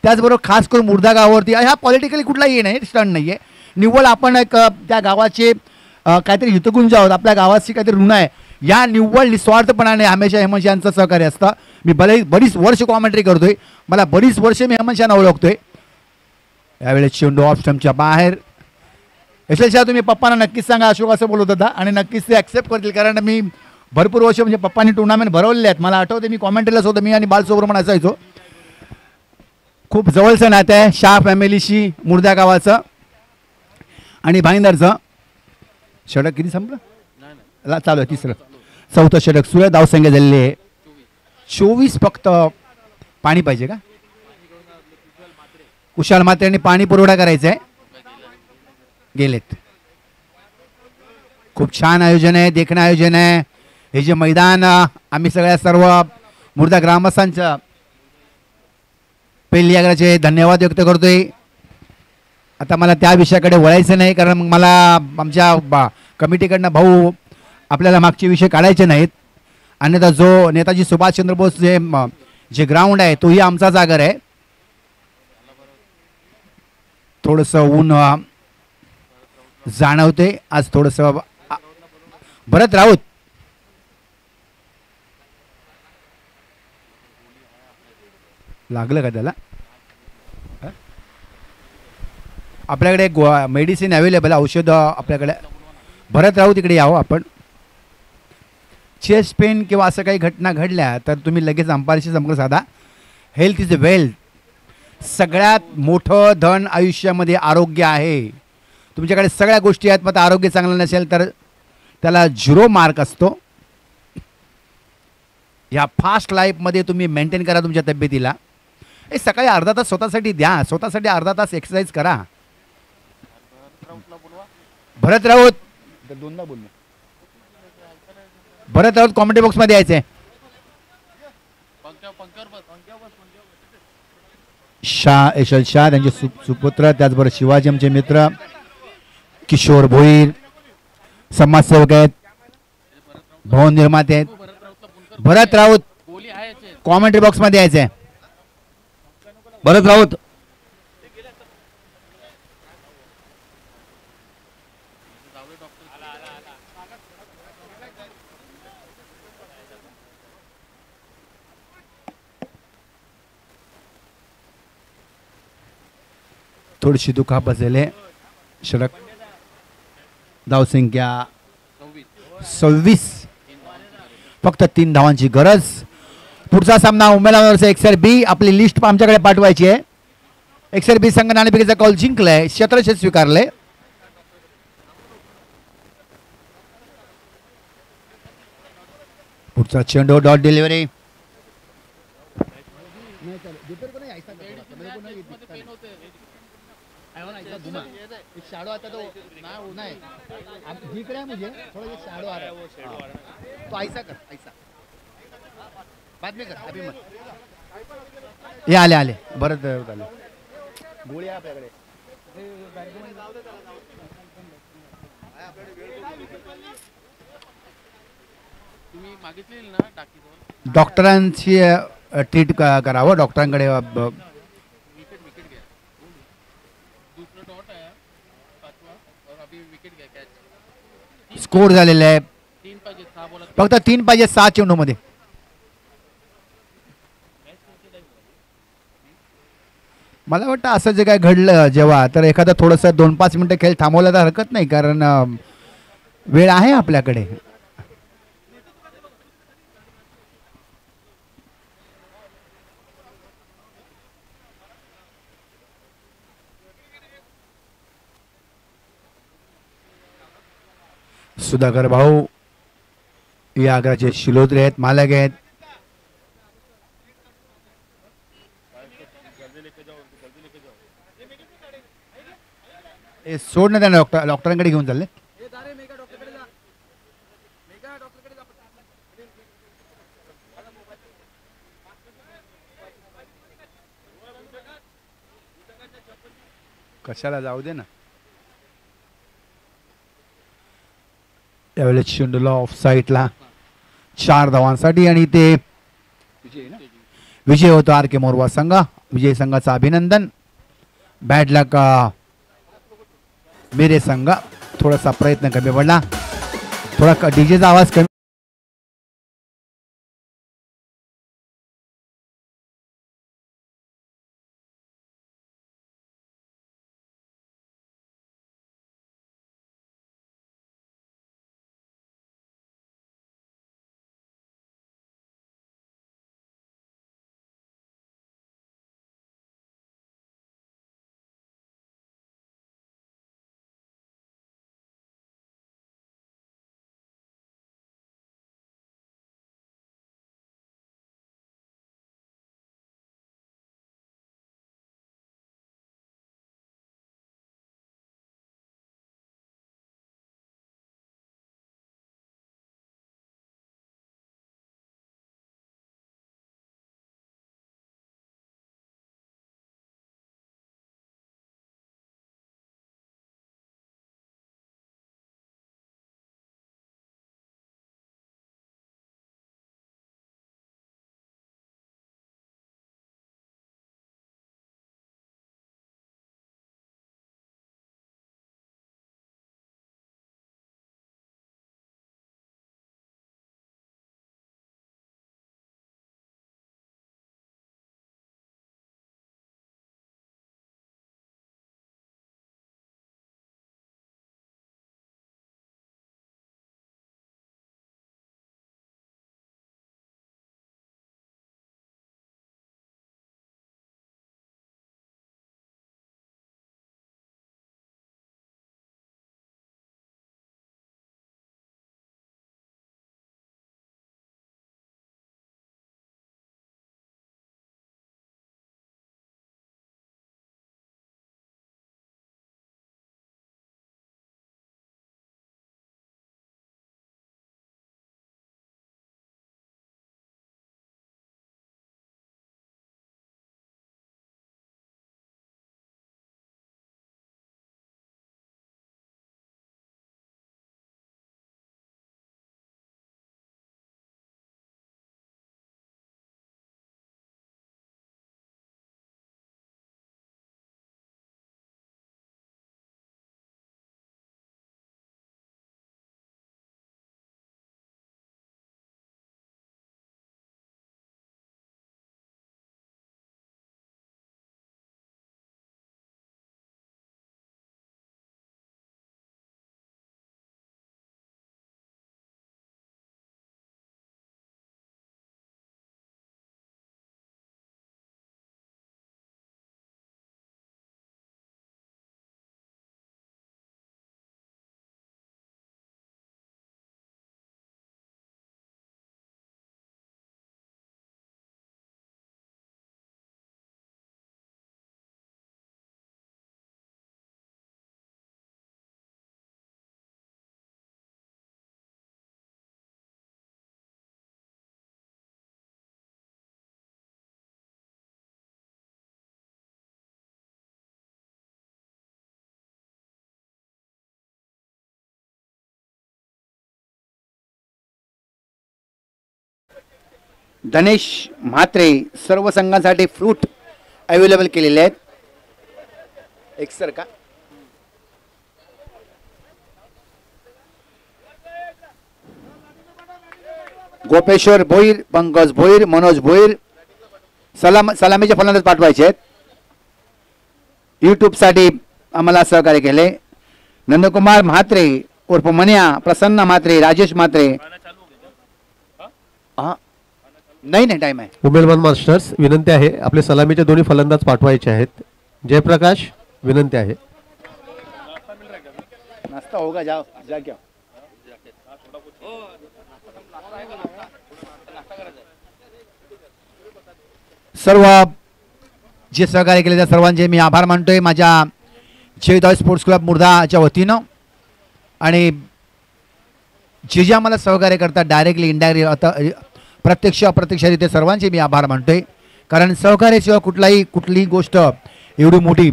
त्याचबरोबर खास करून मुर्दा गावावरती हा पॉलिटिकली कुठलाही नाही, स्टंट नाही आहे. निव्वळ आपण एक त्या गावाचे काहीतरी हितगुंज आहोत, आपल्या गावाची काहीतरी ऋण आहे, या निव्वळ निस्वार्थपणाने हमेशा हेमंत शाहचं सहकार्य असतं. मी बरीच वर्ष कॉमेंट्री करतोय, मला बरीच वर्ष मी हेमंत शाहना ओळखतोय. यावेळेस चेंडू ऑफ स्टंपच्या बाहेर. यशल शाह, तुम्ही पप्पांना नक्कीच सांगा अशोक असं बोलत होता आणि नक्कीच ते ॲक्सेप्ट करतील, कारण मी भरपूर वर्ष म्हणजे पप्पांनी टुर्नामेंट भरवलेले आहेत. मला आठवते मी कॉमेंट्रीलाच होतो, मी आणि बालसुब्रमण्य असायचो. खूप जवळचं नातं आहे शाह फॅमिलीशी मुर्दा गावाचं आणि भाईंदरचं. षटक किती संपलं? चालू आहे तिसरं चौथं षटक. सुरेश धावसंख्या झालेली आहे 24. फक्त पाणी पाहिजे का? कुशाल मात्रेंनी पाणी पुरवठा करायचा आहे. गेलेत. खूप छान आयोजन आहे, देखणं आयोजन आहे. हे जे मैदान आम्ही सर्व मुर्दा ग्रामस्थांच्या पहिली आग्रहाचे धन्यवाद व्यक्त करतोय. आता मला त्या विषयाकडे वळायचं नाही, कारण मग मला आमच्या कमिटीकडनं भाऊ आपल्याला मागचे विषय काढायचे नाहीत. अन्यथा जो नेताजी सुभाषचंद्र बोस जे ग्राउंड आहे तोही आमचाच आगर आहे. थोडंसं ऊन जाणवते आज थोडंसं. भरत राऊत, लागलं का त्याला? आपल्याकडे मेडिसिन अवेलेबल, औषध आपल्याकडे. भरत राऊत इकडे यावं आपण. चेस्ट पेन किंवा असं काही घटना घडल्या तर तुम्ही लगेच अंपायरशी संपर्क साधा. Health is a wealth. सगळ्यात मोठं धन आयुष्यामध्ये आरोग्य आहे. तुमच्याकडे सगळ्या गोष्टी आहेत, मग आरोग्य चांगलं नसेल तर त्याला 0 मार्क असतो. ह्या फास्ट लाईफमध्ये तुम्ही मेंटेन करा तुमच्या तब्येतीला. हे सकाळी अर्धा तास स्वतःसाठी द्या, स्वतःसाठी अर्धा तास एक्सरसाइज करा. भरत राऊत, दोनदा बोललो. भरत राऊत कॉमेंट्री बॉक्समध्ये यायचंय. शाह, यशल शाह त्यांचे सुपुत्र, त्याचबरोबर शिवाजी आमचे मित्र किशोर भोईर, समाजसेवक आहेत, भवन निर्माते आहेत. भरत राऊत कॉमेंट्री बॉक्समध्ये यायचंय. भरत राऊत, थोडीशी दुखापत झाली. षटक. धावसंख्या 26. फक्त 3 धावांची गरज. पुढचा सामना उमेदवारांचा एक्सर बी. आपली लिस्ट आमच्याकडे पाठवायची आहे. एक्सर बी संघ नाणेफेकीचा कॉल जिंकलाय, क्षेत्ररक्षक स्वीकारले. पुढचा चेंडू डॉट डिलिव्हरी. एक शैडो आता तो नहीं दिख रहा है मुझे थोड़ा ये शैडो आ रहा है तो ऐसा कर ऐसा बाद में कर अभी मत ये आले आले बरं आले गोळी आहे आपल्याकडे तुम्ही मागितलेली ना टाकी डॉक्टरांची ट्रीट करावं डॉक्टरांकडे विकेट विकेट गया दूसरा डॉट आया पाचवा और अभी विकेट गया कैच स्कोर झालेला आहे 3 पाहिजे 6 बोला फक्त 3 पाहिजे 6 चेंडूमध्ये मला वाटतं असं जे काय घडलं जेव्हा तर एखादा थोडंसं 2-5 मिनिटं खेळ थांबवला तर हरकत नाही कारण वेळ आहे आपल्याकडे सुधाकर भाऊ या आग्राचे शिलोत्रे आहेत मालक आहेत सोड ना त्यांना डॉक्टरांकडे घेऊन चालले कशाला जाऊ दे ना यावेळेस चेंडूला ऑफ साईडला 4 धावांसाठी आणि ते विजय होतो आर के मोरवा संघ विजय संघाचं अभिनंदन बॅड लक मेरे संघ थोडासा प्रयत्न कमी पडला थोडा डीजेचा आवाज कमी धनेश म्हात्रे सर्व संघांसाठी फ्रूट अवेलेबल केलेले आहेत. एक सर का गोपेश्वर भोईर, पंकज भोईर, मनोज भोईर सलामीचे फलंदाज पाठवायचे आहेत. यूट्यूबसाठी आम्हाला सहकार्य केले. नंदकुमार म्हात्रे उर्फ मन्या, प्रसन्न म्हात्रे, राजेश म्हात्रे. हा नाही नाही टाइम आहे. उमेदवार मास्टर्स विनंती आहे आपले सलामीचे दोन्ही फलंदाज पाठवायचे आहेत. जयप्रकाश विनंती आहे. नाश्ता होगा जाओ जा क्या सर्व जे सहकार्य केले त्या सर्वांचे मी आभार मानतोय माझ्या जयदाव स्पोर्ट्स क्लब मुर्दाच्या वतीनं. आणि जे जे आम्हाला सहकार्य करतात डायरेक्टली इनडायरेक्टली आता प्रत्यक्ष अप्रत्यक्षरित्या सर्वांचे मी आभार मानतोय. कारण सहकार्याशिवाय कुठलीही गोष्ट एवढी मोठी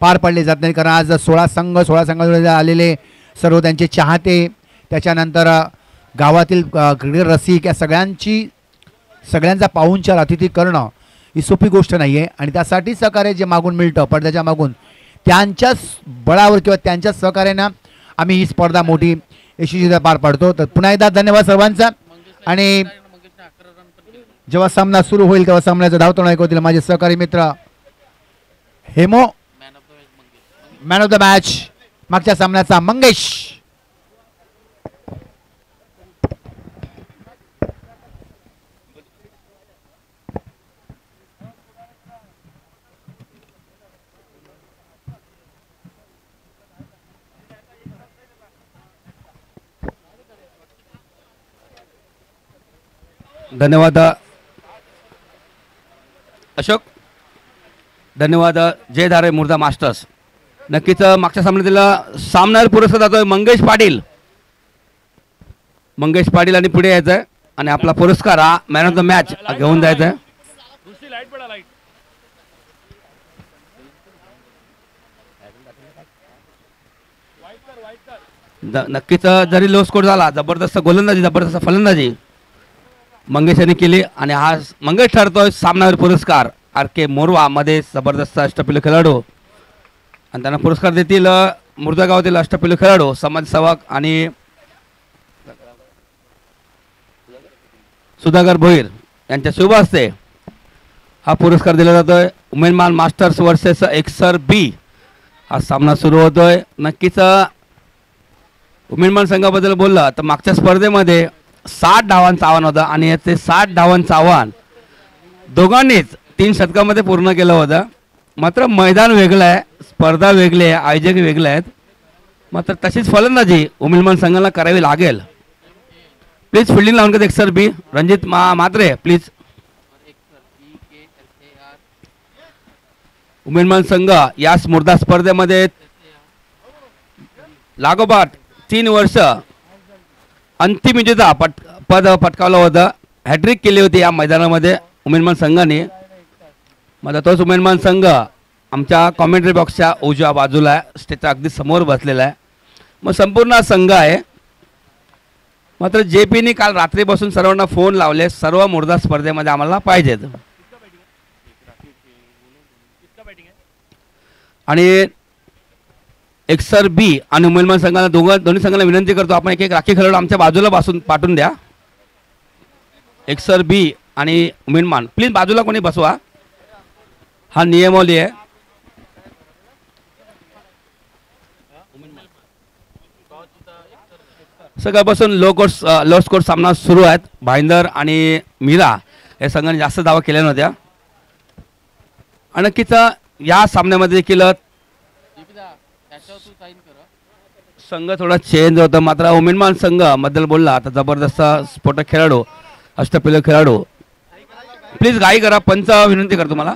पार पडली जात नाही. कारण आज 16 संघांमध्ये आलेले सर्व त्यांचे चाहते, त्याच्यानंतर गावातील क्रीडा रसिक या सगळ्यांचा पाहुणचार अतिथी करणं ही सोपी गोष्ट नाही आहे. आणि त्यासाठी सहकार्य जे मागून मिळतं पडद्याच्या मागून त्यांच्याच बळावर किंवा त्यांच्याच सहकार्यानं आम्ही ही स्पर्धा मोठी यशस्वीरित्या पार पाडतो. तर पुन्हा एकदा धन्यवाद सर्वांचा. आणि जेव्हा सामना सुरू होईल तेव्हा सामन्याचं धावतो ऐकवतील माझे सहकारी मित्र haemo, man of the match मागच्या सामन्याचा मंगेश. धन्यवाद अशोक. धन्यवाद जय धारे मुर्दा मास्टर्स. नक्कीच मागच्या सामन्यातील सामनावीर पुरस्कार जातोय मंगेश पाटील. मंगेश पाटील आणि पुढे यायचं आहे आणि आपला पुरस्कार हा मॅन ऑफ द मॅच घेऊन जायचा आहे. नक्कीच जरी लो स्कोर झाला जबरदस्त गोलंदाजी जबरदस्त फलंदाजी मंगेश यांनी केली आणि हा मंगेश ठरतोय सामनावीर पुरस्कार. आर के मोरवा मध्ये जबरदस्त अष्टपैलू खेळाडू आणि त्यांना पुरस्कार देतील मुर्दा गावातील अष्टपैलू खेळाडू समाजसेवक आणि सुधाकर भोईर यांच्या शुभ हस्ते हा पुरस्कार दिला जातोय. उमेदमान मास्टर्स वर्सेस एक्सर बी हा सामना सुरू होतोय. नक्कीच उमेदमान संघाबद्दल बोललं तर मागच्या स्पर्धेमध्ये 60 डावांचं आव्हान होतं आणि ते 60 डावांचं आव्हान दोघांनीच 3 शतकामध्ये पूर्ण केलं होतं. मात्र मैदान वेगळं आहे, स्पर्धा वेगळी आहे, आयोजक वेगळे आहेत. मात्र तशीच फलंदाजी उमेदमान संघाला करावी लागेल. प्लीज फिल्डिंग लावून एक सर बी रणजित म्हात्रे प्लीज. उमेदमान संघ या मुर्दा स्पर्धेमध्ये लागोपाठ 3 वर्ष अंतिम विजेता पद पटकावलं होतं. हॅट्रिक केली होती या मैदानामध्ये उमेदमान संघाने. माझा तोच उमेदमान संघ आमच्या कॉमेंट्री बॉक्सच्या उजव्या बाजूला आहे, स्टेजच्या अगदी समोर बसलेला आहे. मग संपूर्ण संघ आहे. मात्र JPने काल रात्रीपासून सर्वांना फोन लावले, सर्व मुर्दा स्पर्धेमध्ये आम्हाला पाहिजेत. आणि एक्सर बी आणि उमेदमान संघाला दोन्ही संघाला विनंती करतो आपण एक राखी खेळाडू आमच्या बाजूला पाठवून द्या. एक्सर बी आणि उमेदमान प्लीज बाजूला कोणी बसवा. हा नियमावली आहे. सकाळपासून लो स्कोर सामना सुरू आहेत. भाईंदर आणि मीरा या संघाने जास्त धावा केल्या नव्हत्या. आणि नक्कीच या सामन्यामध्ये देखील संघ थोडा चेंज होता. मात्र उमेदमान संघ बद्दल बोलला आता जबरदस्त स्फोटक खेळाडू अष्टपैलू खेळाडू. प्लीज गाई करा, पंच विनंती करतो मला.